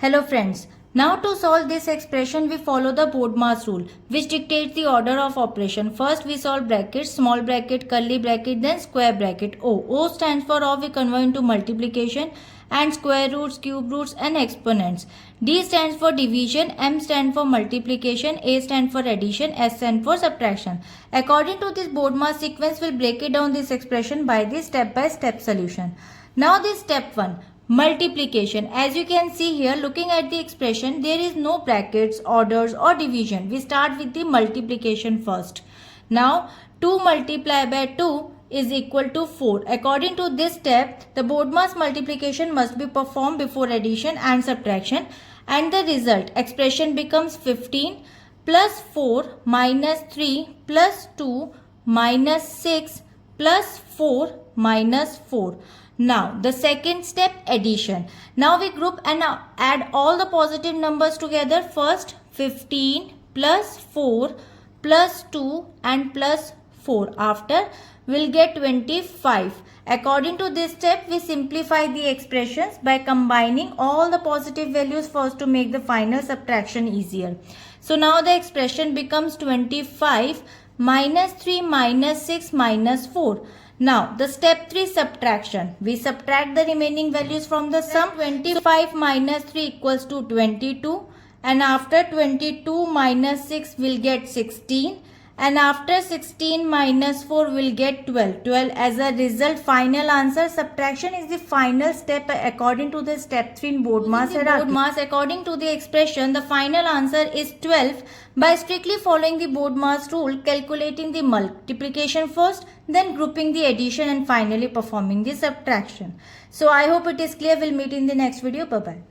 Hello friends. Now to solve this expression we follow the BODMAS rule which dictates the order of operation. First we solve brackets, small bracket, curly bracket, then square bracket. O stands for O, we convert into multiplication and square roots, cube roots and exponents. D stands for division, M stands for multiplication, A stands for addition, S stands for subtraction. According to this BODMAS sequence we'll break it down this expression by the step-by-step solution. Now this step 1. Multiplication. As you can see here, looking at the expression, there is no brackets, orders or division. We start with the multiplication first. Now 2 multiplied by 2 is equal to 4. According to this step, the BODMAS multiplication must be performed before addition and subtraction, and the result expression becomes 15 plus 4 minus 3 plus 2 minus 6 plus 4 minus 4. Now the second step, addition. Now we group and add all the positive numbers together. First 15 plus 4 plus 2 and plus 4. After we'll get 25. According to this step we simplify the expressions by combining all the positive values first to make the final subtraction easier. So now the expression becomes 25 minus 3 minus 6 minus 4. Now the step 3, subtraction. We subtract the remaining values from the sum. 25 minus 3 equals to 22, and after 22 minus 6 will get 16, and after 16 minus 4 will get 12. As a result, final answer. Subtraction is the final step according to the step 3 in BODMAS hierarchy. According to the expression, the final answer is 12 by strictly following the BODMAS rule, calculating the multiplication first, then grouping the addition and finally performing the subtraction. So I hope it is clear. We'll meet in the next video. Bye bye.